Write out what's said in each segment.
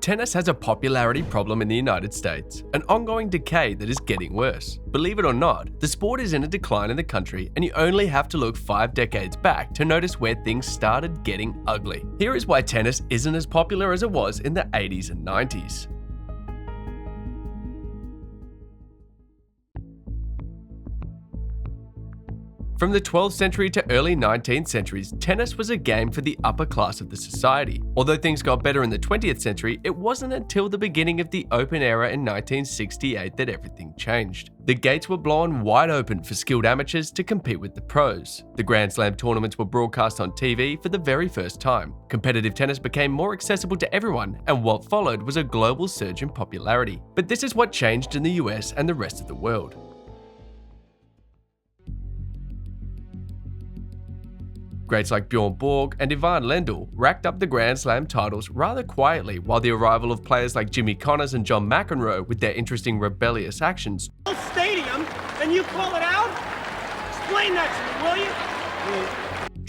Tennis has a popularity problem in the United States, an ongoing decay that is getting worse. Believe it or not, the sport is in a decline in the country, and you only have to look 5 decades back to notice where things started getting ugly. Here is why tennis isn't as popular as it was in the 80s and 90s. From the 12th century to early 19th centuries, tennis was a game for the upper class of the society. Although things got better in the 20th century, it wasn't until the beginning of the Open era in 1968 that everything changed. The gates were blown wide open for skilled amateurs to compete with the pros. The Grand Slam tournaments were broadcast on TV for the very first time. Competitive tennis became more accessible to everyone, and what followed was a global surge in popularity. But this is what changed in the US and the rest of the world. Greats like Bjorn Borg and Ivan Lendl racked up the Grand Slam titles rather quietly, while the arrival of players like Jimmy Connors and John McEnroe with their interesting rebellious actions stadium and you call it out? Explain that to me, will you?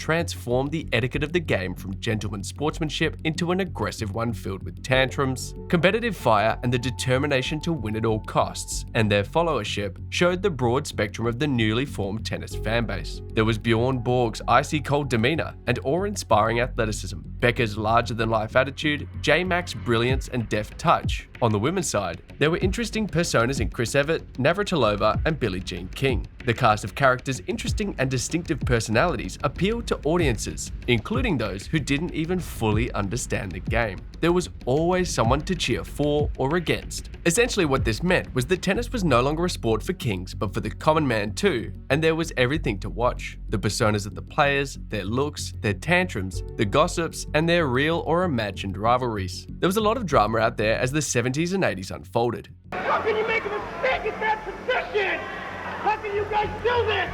transformed the etiquette of the game from gentleman sportsmanship into an aggressive one filled with tantrums, competitive fire, and the determination to win at all costs, and their followership showed the broad spectrum of the newly formed tennis fanbase. There was Bjorn Borg's icy cold demeanor and awe-inspiring athleticism, Becker's larger-than-life attitude, J-Mac's brilliance and deft touch. On the women's side, there were interesting personas in Chris Evert, Navratilova, and Billie Jean King. The cast of characters' interesting and distinctive personalities appealed to audiences, including those who didn't even fully understand the game. There was always someone to cheer for or against. Essentially what this meant was that tennis was no longer a sport for kings, but for the common man too, and there was everything to watch. The personas of the players, their looks, their tantrums, the gossips, and their real or imagined rivalries. There was a lot of drama out there as the 70s and 80s unfolded. How can you make a mistake at that position? How can you guys do this?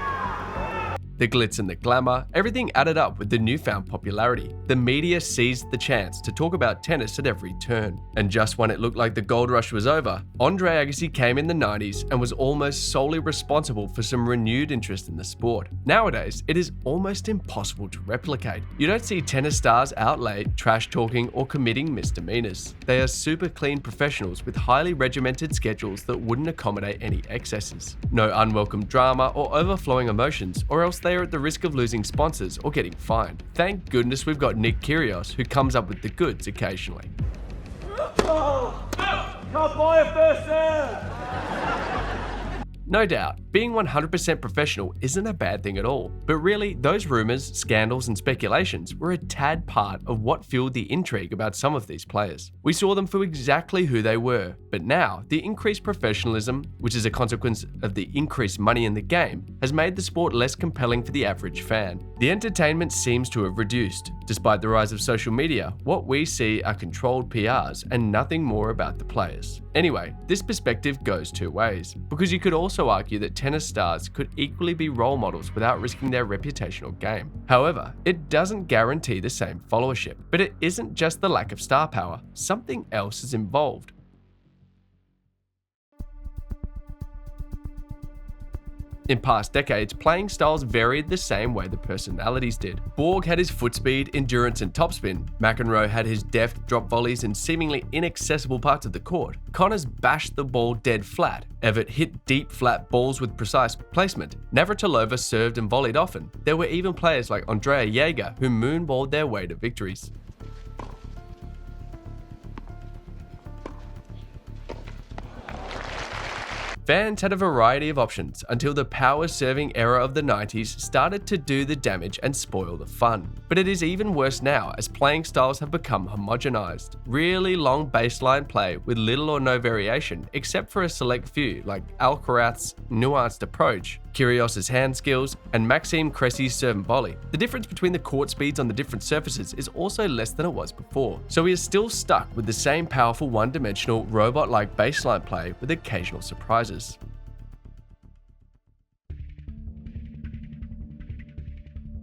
The glitz and the glamour, everything added up with the newfound popularity. The media seized the chance to talk about tennis at every turn. And just when it looked like the gold rush was over, Andre Agassi came in the 90s and was almost solely responsible for some renewed interest in the sport. Nowadays, it is almost impossible to replicate. You don't see tennis stars out late, trash talking, or committing misdemeanors. They are super clean professionals with highly regimented schedules that wouldn't accommodate any excesses. No unwelcome drama or overflowing emotions, or else they are at the risk of losing sponsors or getting fined. Thank goodness we've got Nick Kyrgios, who comes up with the goods occasionally. Cowboy first serve! No doubt, being 100% professional isn't a bad thing at all, but really, those rumors, scandals, and speculations were a tad part of what fueled the intrigue about some of these players. We saw them for exactly who they were, but now, the increased professionalism, which is a consequence of the increased money in the game, has made the sport less compelling for the average fan. The entertainment seems to have reduced. Despite the rise of social media, what we see are controlled PRs and nothing more about the players. Anyway, this perspective goes two ways, because you could also argue that tennis stars could equally be role models without risking their reputational game. However, it doesn't guarantee the same followership. But it isn't just the lack of star power, something else is involved. In past decades, playing styles varied the same way the personalities did. Borg had his foot speed, endurance, and topspin. McEnroe had his deft drop volleys in seemingly inaccessible parts of the court. Connors bashed the ball dead flat. Evert hit deep, flat balls with precise placement. Navratilova served and volleyed often. There were even players like Andrea Jaeger who moonballed their way to victories. Fans had a variety of options until the power-serving era of the 90s started to do the damage and spoil the fun. But it is even worse now as playing styles have become homogenized. Really long baseline play with little or no variation except for a select few like Alcaraz's nuanced approach, Kyrgios' hand skills, and Maxime Cressy's serve and volley. The difference between the court speeds on the different surfaces is also less than it was before, so we are still stuck with the same powerful one-dimensional robot-like baseline play with occasional surprises.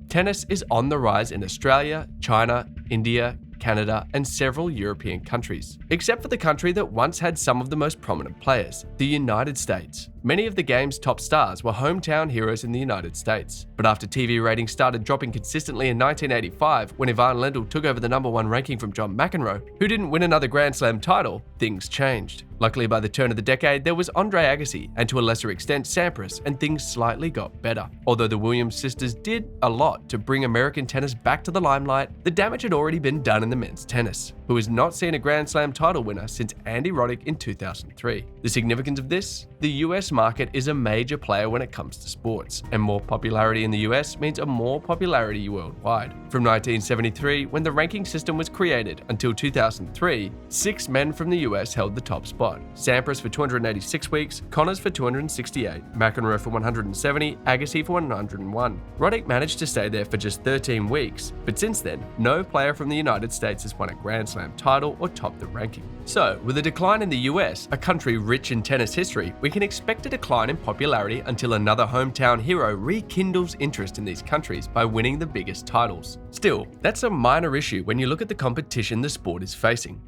Tennis is on the rise in Australia, China, India, Canada, and several European countries, except for the country that once had some of the most prominent players, the United States. Many of the game's top stars were hometown heroes in the United States. But after TV ratings started dropping consistently in 1985, when Ivan Lendl took over the #1 ranking from John McEnroe, who didn't win another Grand Slam title, things changed. Luckily, by the turn of the decade, there was Andre Agassi, and to a lesser extent, Sampras, and things slightly got better. Although the Williams sisters did a lot to bring American tennis back to the limelight, the damage had already been done in the men's tennis, who has not seen a Grand Slam title winner since Andy Roddick in 2003. The significance of this? The US market is a major player when it comes to sports, and more popularity in the US means a more popularity worldwide. From 1973, when the ranking system was created, until 2003, 6 men from the US held the top spot. Sampras for 286 weeks, Connors for 268, McEnroe for 170, Agassi for 101. Roddick managed to stay there for just 13 weeks, but since then, no player from the United States has won a Grand Slam title or topped the ranking. So, with a decline in the US, a country rich in tennis history, we can expect a decline in popularity until another hometown hero rekindles interest in these countries by winning the biggest titles. Still, that's a minor issue when you look at the competition the sport is facing.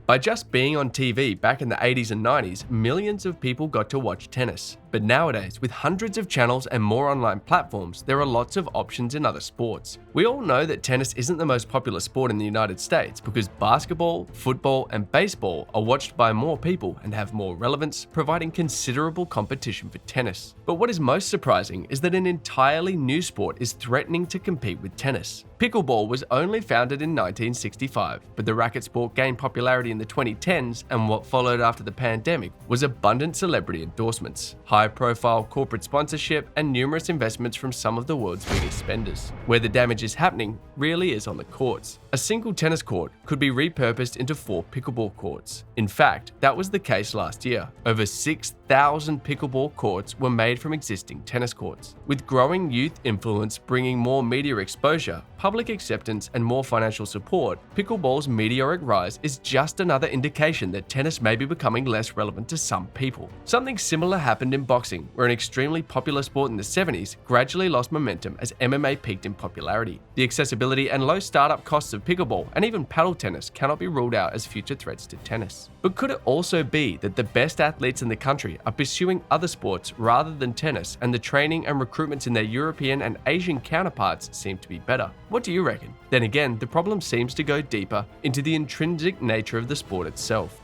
By just being on TV back in the 80s and 90s, millions of people got to watch tennis. But nowadays, with hundreds of channels and more online platforms, there are lots of options in other sports. We all know that tennis isn't the most popular sport in the United States because basketball, football, and baseball are watched by more people and have more relevance, providing considerable competition for tennis. But what is most surprising is that an entirely new sport is threatening to compete with tennis. Pickleball was only founded in 1965, but the racket sport gained popularity in the 2010s, and what followed after the pandemic was abundant celebrity endorsements, high-profile corporate sponsorship, and numerous investments from some of the world's biggest spenders. Where the damage is happening really is on the courts. A single tennis court could be repurposed into 4 pickleball courts. In fact, that was the case last year. Over 6,000 pickleball courts were made from existing tennis courts. With growing youth influence bringing more media exposure, public acceptance, and more financial support, pickleball's meteoric rise is just another indication that tennis may be becoming less relevant to some people. Something similar happened in boxing, where an extremely popular sport in the 70s gradually lost momentum as MMA peaked in popularity. The accessibility and low startup costs of pickleball and even paddle tennis cannot be ruled out as future threats to tennis. But could it also be that the best athletes in the country are pursuing other sports rather than tennis, and the training and recruitments in their European and Asian counterparts seem to be better? What do you reckon? Then again, the problem seems to go deeper into the intrinsic nature of the sport itself.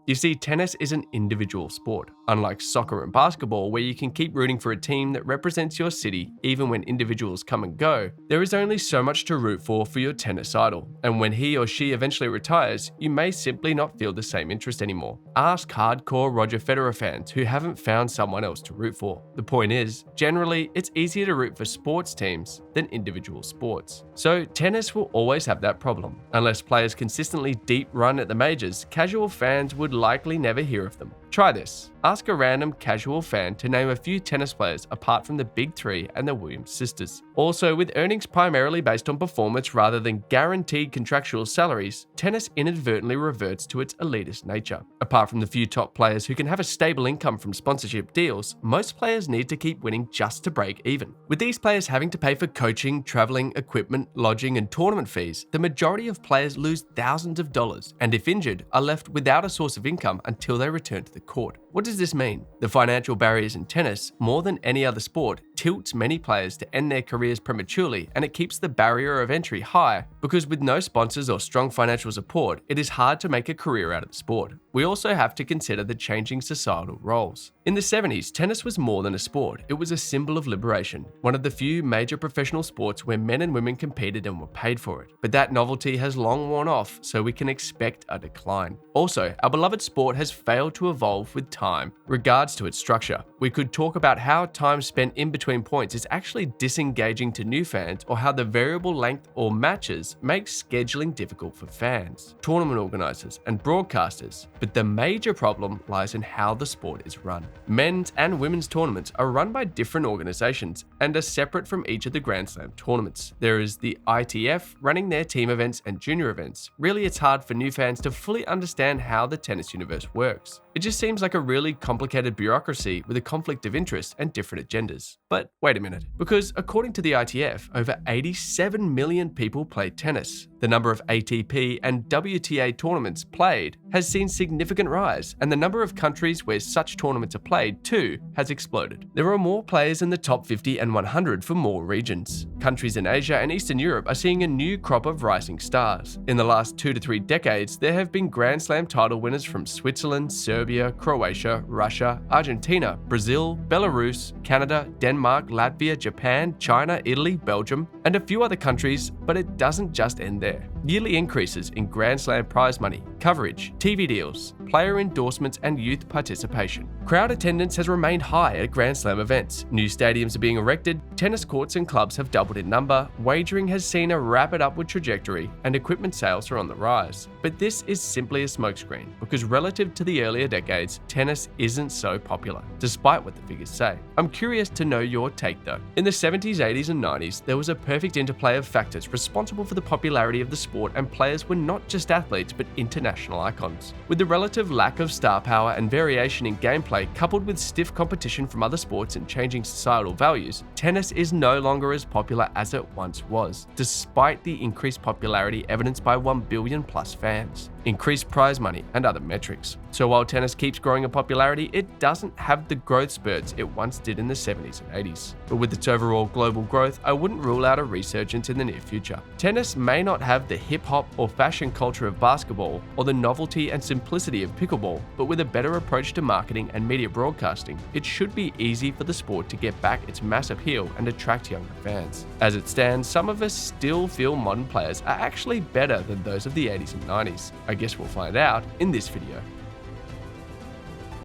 You see, tennis is an individual sport, unlike soccer and basketball where you can keep rooting for a team that represents your city even when individuals come and go. There is only so much to root for your tennis idol, and when he or she eventually retires, you may simply not feel the same interest anymore. Ask hardcore Roger Federer fans who haven't found someone else to root for. The point is, generally, it's easier to root for sports teams than individual sports. So tennis will always have that problem. Unless players consistently deep run at the majors, casual fans would likely never hear of them. Try this. Ask a random casual fan to name a few tennis players apart from the Big Three and the Williams sisters. Also, with earnings primarily based on performance rather than guaranteed contractual salaries, tennis inadvertently reverts to its elitist nature. Apart from the few top players who can have a stable income from sponsorship deals, most players need to keep winning just to break even. With these players having to pay for coaching, traveling, equipment, lodging, and tournament fees, the majority of players lose thousands of dollars and, if injured, are left without a source of income until they return to the court. What does this mean? The financial barriers in tennis, more than any other sport, tilts many players to end their careers prematurely, and it keeps the barrier of entry high because with no sponsors or strong financial support, it is hard to make a career out of the sport. We also have to consider the changing societal roles. In the 70s, tennis was more than a sport. It was a symbol of liberation, one of the few major professional sports where men and women competed and were paid for it. But that novelty has long worn off, so we can expect a decline. Also, our beloved sport has failed to evolve with time regards to its structure. We could talk about how time spent in between points is actually disengaging to new fans, or how the variable length or matches makes scheduling difficult for fans, tournament organizers, and broadcasters. But the major problem lies in how the sport is run. Men's and women's tournaments are run by different organizations and are separate from each of the Grand Slam tournaments. There is the ITF running their team events and junior events. Really, it's hard for new fans to fully understand how the tennis universe works. It just seems like a really complicated bureaucracy with a conflict of interest and different agendas. But wait a minute, because according to the ITF, over 87 million people play tennis. The number of ATP and WTA tournaments played has seen significant rise, and the number of countries where such tournaments are played too has exploded. There are more players in the top 50 and 100 for more regions. Countries in Asia and Eastern Europe are seeing a new crop of rising stars. In the last 2 to 3 decades, there have been Grand Slam title winners from Switzerland, Serbia, Croatia, Russia, Argentina, Brazil, Belarus, Canada, Denmark, Latvia, Japan, China, Italy, Belgium, and a few other countries, but it doesn't just end there. Yearly increases in Grand Slam prize money, coverage, TV deals, player endorsements, and youth participation. Crowd attendance has remained high at Grand Slam events. New stadiums are being erected, tennis courts and clubs have doubled in number, wagering has seen a rapid upward trajectory, and equipment sales are on the rise. But this is simply a smokescreen, because relative to the earlier decades, tennis isn't so popular, despite what the figures say. I'm curious to know your take though. In the 70s, 80s, and 90s, there was a perfect interplay of factors responsible for the popularity of the sport, and players were not just athletes but international icons. With the relative lack of star power and variation in gameplay coupled with stiff competition from other sports and changing societal values, tennis is no longer as popular as it once was, despite the increased popularity evidenced by 1 billion plus fans, increased prize money, and other metrics. So while tennis keeps growing in popularity, it doesn't have the growth spurts it once did in the 70s and 80s. But with its overall global growth, I wouldn't rule out a resurgence in the near future. Tennis may not have the hip-hop or fashion culture of basketball or the novelty and simplicity of pickleball, but with a better approach to marketing and media broadcasting, it should be easy for the sport to get back its mass appeal and attract younger fans. As it stands, some of us still feel modern players are actually better than those of the 80s and 90s. I guess we'll find out in this video.